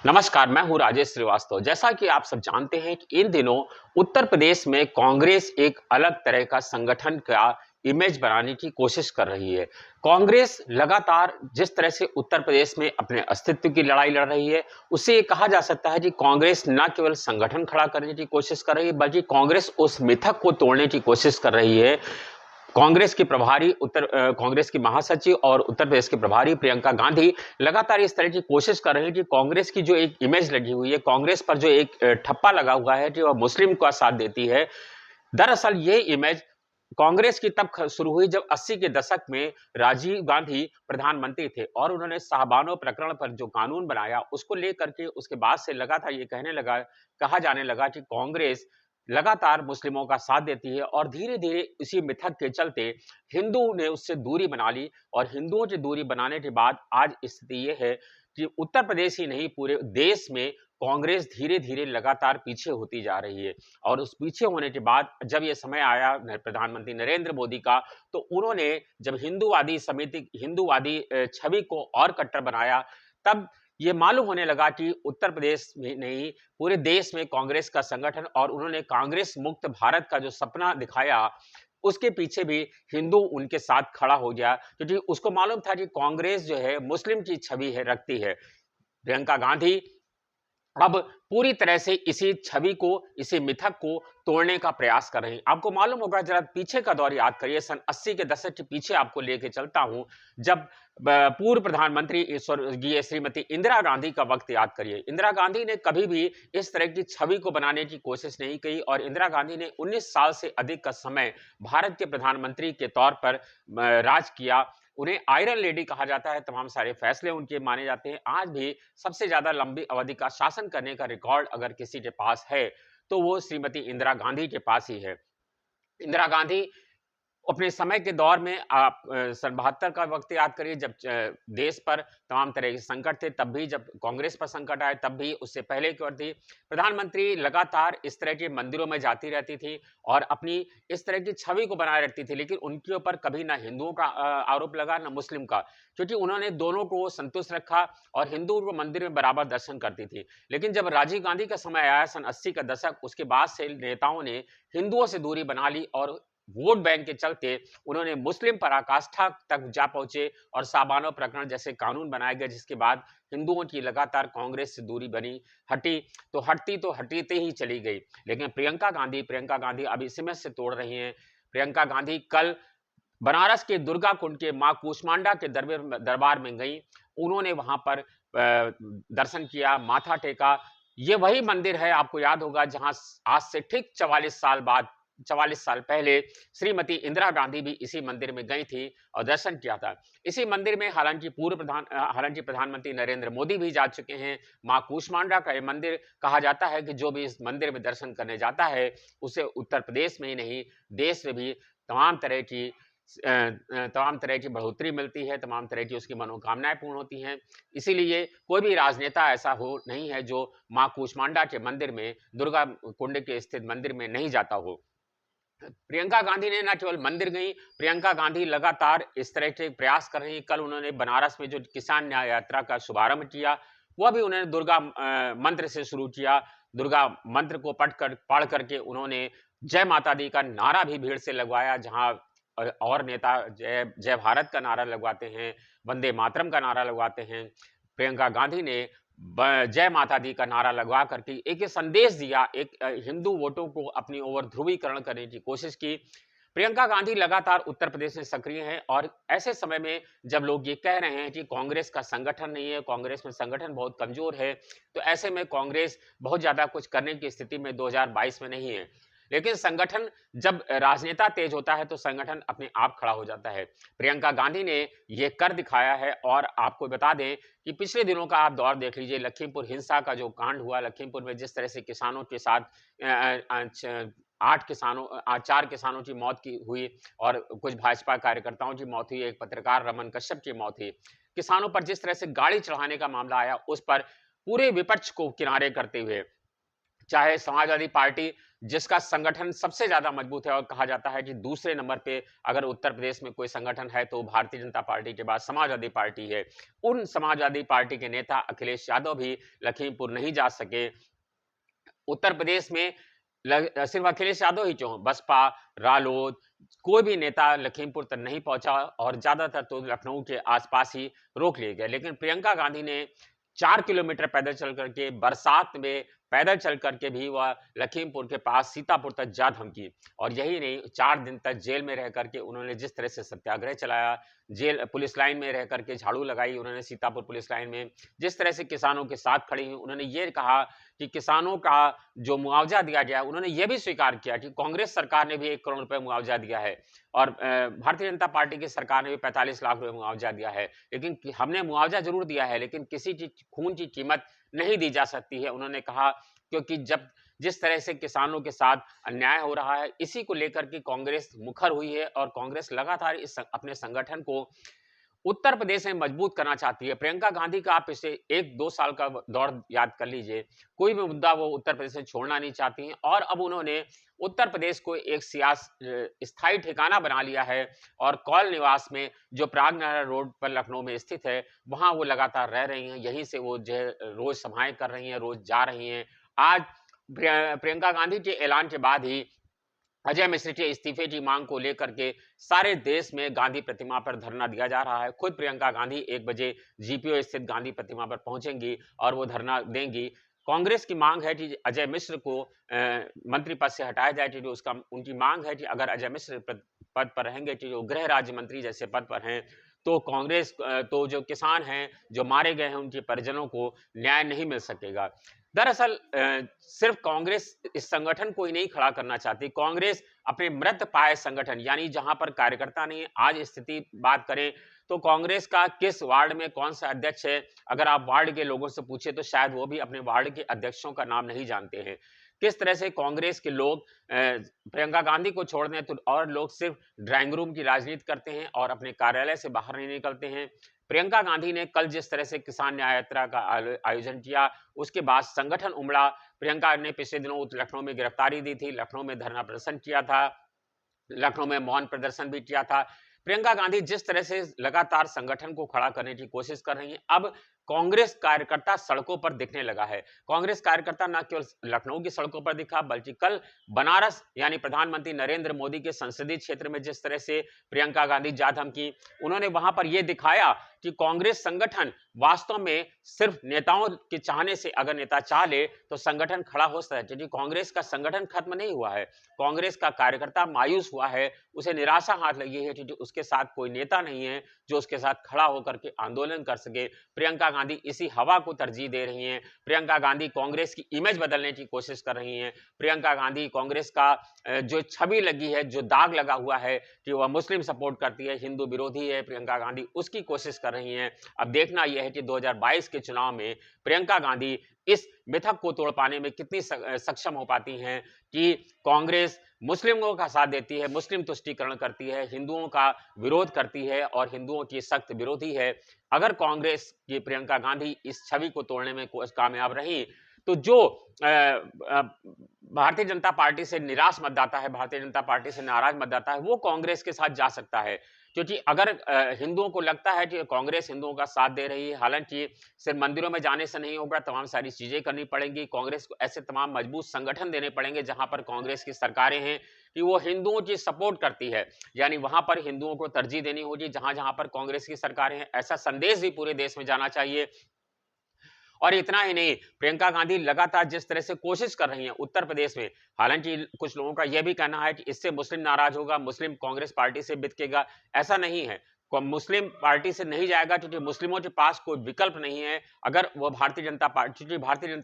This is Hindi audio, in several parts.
नमस्कार, मैं हूँ राजेश श्रीवास्तव। जैसा कि आप सब जानते हैं कि इन दिनों उत्तर प्रदेश में कांग्रेस एक अलग तरह का संगठन का इमेज बनाने की कोशिश कर रही है। कांग्रेस लगातार जिस तरह से उत्तर प्रदेश में अपने अस्तित्व की लड़ाई लड़ रही है, उससे ये कहा जा सकता है कि कांग्रेस न केवल संगठन खड़ा करने की कोशिश कर रही है, बल्कि कांग्रेस उस मिथक को तोड़ने की कोशिश कर रही है। कांग्रेस की प्रभारी कांग्रेस की महासचिव और उत्तर प्रदेश के प्रभारी प्रियंका गांधी लगातार इस तरह की कोशिश कर रहे हैं कि कांग्रेस की जो एक इमेज लगी हुई है, कांग्रेस पर जो एक ठप्पा लगा हुआ है कि वह मुस्लिम का साथ देती है। दरअसल ये इमेज कांग्रेस की तब शुरू हुई जब 80 के दशक में राजीव गांधी प्रधानमंत्री थे और उन्होंने साहबानो प्रकरण पर जो कानून बनाया उसको लेकर के उसके बाद से लगातार ये कहा जाने लगा कि कांग्रेस लगातार मुस्लिमों का साथ देती है और धीरे धीरे इसी मिथक के चलते हिंदू ने उससे दूरी बना ली और हिंदुओं की दूरी बनाने के बाद आज स्थिति ये है कि उत्तर प्रदेश ही नहीं पूरे देश में कांग्रेस धीरे धीरे लगातार पीछे होती जा रही है। और उस पीछे होने के बाद जब ये समय आया प्रधानमंत्री नरेंद्र मोदी का, तो उन्होंने जब हिंदूवादी छवि को और कट्टर बनाया, तब ये मालूम होने लगा कि उत्तर प्रदेश में नहीं पूरे देश में कांग्रेस का संगठन और उन्होंने कांग्रेस मुक्त भारत का जो सपना दिखाया, उसके पीछे भी हिंदू उनके साथ खड़ा हो गया, क्योंकि उसको मालूम था कि कांग्रेस जो है मुस्लिम की छवि है रखती है। प्रियंका गांधी अब पूरी तरह से इसी छवि को, इसी मिथक को तोड़ने का प्रयास कर रहे हैं। आपको मालूम होगा, जरा पीछे का दौर याद करिए, सन 80 के दशक के पीछे आपको लेके चलता हूं, जब पूर्व प्रधानमंत्री स्वर्गीय श्रीमती इंदिरा गांधी का वक्त याद करिए। इंदिरा गांधी ने कभी भी इस तरह की छवि को बनाने की कोशिश नहीं की और इंदिरा गांधी ने 19 साल से अधिक का समय भारत के प्रधानमंत्री के तौर पर राज किया। उन्हें आयरन लेडी कहा जाता है, तमाम सारे फैसले उनके माने जाते हैं। आज भी सबसे ज्यादा लंबी अवधि का शासन करने का रिकॉर्ड अगर किसी के पास है, तो वो श्रीमती इंदिरा गांधी के पास ही है। इंदिरा गांधी अपने समय के दौर में आप सन 72 का वक्त याद करिए, जब देश पर तमाम तरह के संकट थे, तब भी जब कांग्रेस पर संकट आए, तब भी उससे पहले की ओर थी। प्रधानमंत्री लगातार इस तरह के मंदिरों में जाती रहती थी और अपनी इस तरह की छवि को बनाए रखती थी, लेकिन उनके ऊपर कभी ना हिंदुओं का आरोप लगा, ना मुस्लिम का, क्योंकि उन्होंने दोनों को संतुष्ट रखा और हिंदुओं को मंदिर में बराबर दर्शन करती थी। लेकिन जब राजीव गांधी का समय आया सन 80 का दशक, उसके बाद से नेताओं ने हिंदुओं से दूरी बना ली और वोट बैंक के चलते उन्होंने मुस्लिम पराकाष्ठा तक जा पहुंचे और साबानो प्रकरण जैसे कानून बनाए गए, जिसके बाद हिंदुओं की लगातार कांग्रेस से दूरी बनी हटी, तो हटीते ही चली गई। लेकिन प्रियंका गांधी अब इस इमेज से तोड़ रही हैं। प्रियंका गांधी कल बनारस के दुर्गा कुंड के मां कूष्मांडा के दरबार में गई। उन्होंने वहां पर दर्शन किया, माथा टेका। ये वही मंदिर है, आपको याद होगा, जहां आज से ठीक 44 साल पहले श्रीमती इंदिरा गांधी भी इसी मंदिर में गई थी और दर्शन किया था। इसी मंदिर में हालांकि प्रधानमंत्री नरेंद्र मोदी भी जा चुके हैं। मां कूष्मांडा का ये मंदिर, कहा जाता है कि जो भी इस मंदिर में दर्शन करने जाता है, उसे उत्तर प्रदेश में ही नहीं, देश में भी तमाम तरह की बढ़ोतरी मिलती है, तमाम तरह की उसकी मनोकामनाएं पूर्ण होती हैं। इसीलिए कोई भी राजनेता ऐसा हो नहीं है जो मां कूष्मांडा के मंदिर में, दुर्गा कुंड के स्थित मंदिर में नहीं जाता हो। प्रियंका गांधी ने न केवल मंदिर गई, प्रियंका गांधी लगातार इस तरह के प्रयास कर रही हैं। कल उन्होंने बनारस में जो किसान न्याय यात्रा का शुभारंभ किया, वह भी उन्होंने दुर्गा मंत्र से शुरू किया। दुर्गा मंत्र को पढ़ करके उन्होंने जय माता दी का नारा भी भीड़ से लगवाया, जहां और नेता जय जय भारत का नारा लगवाते हैं, वंदे मातरम का नारा लगवाते हैं। प्रियंका गांधी ने जय माता दी का नारा लगवा करके एक संदेश दिया, एक हिंदू वोटों को अपनी ओर ध्रुवीकरण करने की कोशिश की। प्रियंका गांधी लगातार उत्तर प्रदेश में सक्रिय हैं और ऐसे समय में जब लोग ये कह रहे हैं कि कांग्रेस का संगठन नहीं है, कांग्रेस में संगठन बहुत कमजोर है, तो ऐसे में कांग्रेस बहुत ज्यादा कुछ करने की स्थिति में 2022 में नहीं है। लेकिन संगठन, जब राजनेता तेज होता है तो संगठन अपने आप खड़ा हो जाता है। प्रियंका गांधी ने यह कर दिखाया है। और आपको बता दें कि पिछले दिनों का आप दौर देख लीजिए, लखीमपुर हिंसा का जो कांड हुआ, लखीमपुर में जिस तरह से किसानों के साथ 4 किसानों की मौत की हुई और कुछ भाजपा कार्यकर्ताओं की मौत हुई, एक पत्रकार रमन कश्यप की मौत हुई। किसानों पर जिस तरह से गाड़ी चढ़ाने का मामला आया, उस पर पूरे विपक्ष को किनारे करते हुए, चाहे समाजवादी पार्टी जिसका संगठन सबसे ज्यादा मजबूत है और कहा जाता है कि दूसरे नंबर पे अगर उत्तर प्रदेश में कोई संगठन है तो भारतीय जनता पार्टी के बाद समाजवादी पार्टी है। उन समाजवादी पार्टी के नेता अखिलेश यादव भी लखीमपुर नहीं जा सके। उत्तर प्रदेश में सिर्फ अखिलेश यादव ही क्यों, बसपा, रालोद, कोई भी नेता लखीमपुर तक नहीं पहुंचा और ज्यादातर तो लखनऊ के आसपास ही रोक लिए गए। लेकिन प्रियंका गांधी ने 4 किलोमीटर पैदल चल करके, बरसात में पैदल चल करके भी वह लखीमपुर के पास सीतापुर तक जा धमकी। और यही नहीं, 4 दिन तक जेल में रह करके उन्होंने जिस तरह से सत्याग्रह चलाया, जेल पुलिस लाइन में रह करके झाड़ू लगाई उन्होंने सीतापुर पुलिस लाइन में, जिस तरह से किसानों के साथ खड़ी हुई। उन्होंने ये कहा कि किसानों का जो मुआवजा दिया गया, उन्होंने ये भी स्वीकार किया कि कांग्रेस सरकार ने भी 1 करोड़ रुपए मुआवजा दिया है और भारतीय जनता पार्टी की सरकार ने भी 45 लाख रुपए मुआवजा दिया है। लेकिन हमने मुआवजा जरूर दिया है, लेकिन किसी चीज खून की कीमत नहीं दी जा सकती है, उन्होंने कहा। क्योंकि जब जिस तरह से किसानों के साथ अन्याय हो रहा है, इसी को लेकर के कांग्रेस मुखर हुई है और कांग्रेस लगातार अपने संगठन को उत्तर प्रदेश में मजबूत करना चाहती है। प्रियंका गांधी का आप इसे 1-2 साल का दौर याद कर लीजिए, कोई भी मुद्दा वो उत्तर प्रदेश में छोड़ना नहीं चाहती हैं और अब उन्होंने उत्तर प्रदेश को एक स्थायी ठिकाना बना लिया है और कौल निवास में, जो प्रागनगर रोड पर लखनऊ में स्थित है, वहां वो लगातार रह रही हैं। यहीं से वो जो है रोज सभाएं कर रही हैं, रोज जा रही हैं। आज प्रियंका गांधी के ऐलान के बाद ही अजय मिश्र के इस्तीफे की मांग को लेकर के सारे देश में गांधी प्रतिमा पर धरना दिया जा रहा है। खुद प्रियंका गांधी 1 बजे जीपीओ स्थित गांधी प्रतिमा पर पहुंचेंगी और वो धरना देंगी। कांग्रेस की मांग है कि अजय मिश्र को मंत्री पद से हटाया जाए, कि जो उसका उनकी मांग है कि अगर अजय मिश्र पद पर रहेंगे, कि जो गृह राज्य मंत्री जैसे पद पर हैं, तो कांग्रेस तो जो किसान हैं, जो मारे गए हैं, उनके परिजनों को न्याय नहीं मिल सकेगा। दरअसल सिर्फ कांग्रेस इस संगठन को ही नहीं खड़ा करना चाहती, कांग्रेस अपने मृत पाए संगठन, यानी जहां पर कार्यकर्ता नहीं है। आज स्थिति बात करें तो कांग्रेस का किस वार्ड में कौन सा अध्यक्ष है, अगर आप वार्ड के लोगों से पूछे तो शायद वो भी अपने वार्ड के अध्यक्षों का नाम नहीं जानते हैं। किस तरह से कांग्रेस के लोग प्रियंका गांधी को छोड़ दें तो और लोग सिर्फ ड्राइंग रूम की राजनीति करते हैं और अपने कार्यालय से बाहर नहीं निकलते हैं। प्रियंका गांधी ने कल जिस तरह से किसान न्याय यात्रा का आयोजन किया, उसके बाद संगठन उमड़ा। प्रियंका ने पिछले दिनों लखनऊ में गिरफ्तारी दी थी, लखनऊ में धरना प्रदर्शन किया था, लखनऊ में मौन प्रदर्शन भी किया था। प्रियंका गांधी जिस तरह से लगातार संगठन को खड़ा करने की कोशिश कर रही हैं, अब कांग्रेस कार्यकर्ता सड़कों पर दिखने लगा है। कांग्रेस कार्यकर्ता न केवल लखनऊ की सड़कों पर दिखा, बल्कि कल बनारस यानी प्रधानमंत्री नरेंद्र मोदी के संसदीय क्षेत्र में जिस तरह से प्रियंका गांधी जा धमकी, उन्होंने वहां पर यह दिखाया कि कांग्रेस संगठन वास्तव में सिर्फ नेताओं के चाहने से, अगर नेता चाह ले तो संगठन खड़ा हो सकता है, क्योंकि कांग्रेस का संगठन खत्म नहीं हुआ है। कांग्रेस का कार्यकर्ता मायूस हुआ है, उसे निराशा हाथ लगी है कि उसके साथ कोई नेता नहीं है जो उसके साथ खड़ा होकर के आंदोलन कर सके। प्रियंका गांधी इसी हवा को तरजीह दे रही हैं। प्रियंका गांधी कांग्रेस की इमेज बदलने की कोशिश कर रही हैं। प्रियंका गांधी कांग्रेस का जो छवि लगी है, जो दाग लगा हुआ है कि वह मुस्लिम सपोर्ट करती है, हिंदू विरोधी है, प्रियंका गांधी उसकी कोशिश कर रही हैं। अब देखना यह है कि 2022 के चुनाव में प्रियंका गांधी इस मिथक को तोड़ पाने में कितनी सक्षम हो पाती हैं कि कांग्रेस मुस्लिमों का साथ देती है, मुस्लिम तुष्टीकरण करती है, हिंदुओं का विरोध करती है और हिंदुओं की सख्त विरोधी है। अगर कांग्रेस की प्रियंका गांधी इस छवि को तोड़ने में कामयाब रही तो जो भारतीय जनता पार्टी से निराश मतदाता है, भारतीय जनता पार्टी से नाराज मतदाता है, वो कांग्रेस के साथ जा सकता है। क्योंकि अगर हिंदुओं को लगता है कि कांग्रेस हिंदुओं का साथ दे रही है, हालांकि सिर्फ मंदिरों में जाने से नहीं होगा, तमाम सारी चीजें करनी पड़ेंगी। कांग्रेस को ऐसे तमाम मजबूत संगठन देने पड़ेंगे जहां पर कांग्रेस की सरकारें हैं कि वो हिंदुओं की सपोर्ट करती है, यानी वहां पर हिंदुओं को तरजीह देनी होगी जहां जहां पर कांग्रेस की सरकारें हैं। ऐसा संदेश भी पूरे देश में जाना चाहिए। और इतना ही नहीं, प्रियंका गांधी लगातार जिस तरह से कोशिश कर रही हैं उत्तर प्रदेश में, हालांकि कुछ लोगों का यह भी कहना है कि इससे मुस्लिम नाराज होगा, मुस्लिम कांग्रेस पार्टी से बितकेगा। ऐसा नहीं है, मुस्लिम पार्टी से नहीं जाएगा क्योंकि मुस्लिमों के पास कोई विकल्प नहीं है। अगर वो भारतीय जनता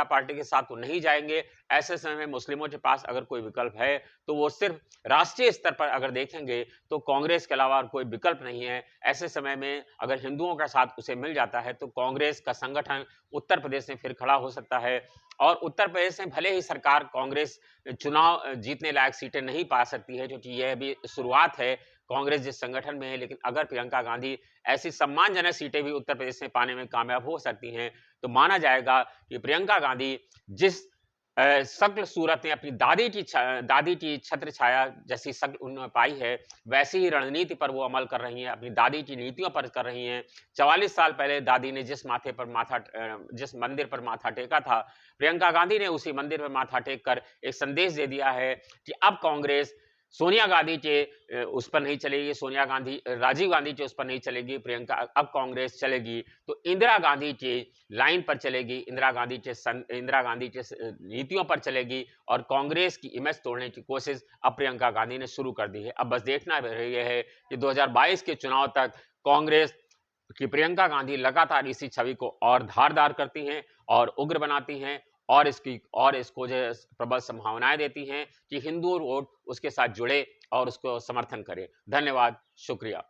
पार्टी के साथ वो नहीं जाएंगे, ऐसे समय में मुस्लिमों के पास अगर कोई विकल्प है तो वो सिर्फ राष्ट्रीय स्तर पर अगर देखेंगे तो कांग्रेस के अलावा और कोई विकल्प नहीं है। ऐसे समय में अगर हिंदुओं का साथ उसे मिल जाता है तो कांग्रेस का संगठन उत्तर प्रदेश में फिर खड़ा हो सकता है। और उत्तर प्रदेश में भले ही सरकार कांग्रेस चुनाव जीतने लायक सीटें नहीं पा सकती है, क्योंकि यह भी शुरुआत है कांग्रेस जिस संगठन में है, लेकिन अगर प्रियंका गांधी ऐसी सम्मानजनक सीटें भी उत्तर प्रदेश में पाने में कामयाब हो सकती हैं तो माना जाएगा कि प्रियंका गांधी जिस शक्ल सूरत ने अपनी दादी की छत्र छाया जैसी शक्ल उन्होंने पाई है, वैसी ही रणनीति पर वो अमल कर रही हैं, अपनी दादी की नीतियों पर कर रही हैं। 44 साल पहले दादी ने जिस मंदिर पर माथा टेका था, प्रियंका गांधी ने उसी मंदिर पर माथा टेक कर एक संदेश दे दिया है कि अब कांग्रेस सोनिया गांधी के उस पर नहीं चलेगी, राजीव गांधी के उस पर नहीं चलेगी, प्रियंका अब कांग्रेस चलेगी तो इंदिरा गांधी की लाइन पर चलेगी, इंदिरा गांधी के नीतियों पर चलेगी और कांग्रेस की इमेज तोड़ने की कोशिश अब प्रियंका गांधी ने शुरू कर दी है। अब बस देखना यह है कि 2022 के चुनाव तक कांग्रेस कि प्रियंका गांधी लगातार इसी छवि को और धारदार करती हैं और उग्र बनाती हैं और इसको जो प्रबल संभावनाएं देती हैं कि हिंदू वोट उसके साथ जुड़े और उसको समर्थन करे। धन्यवाद, शुक्रिया।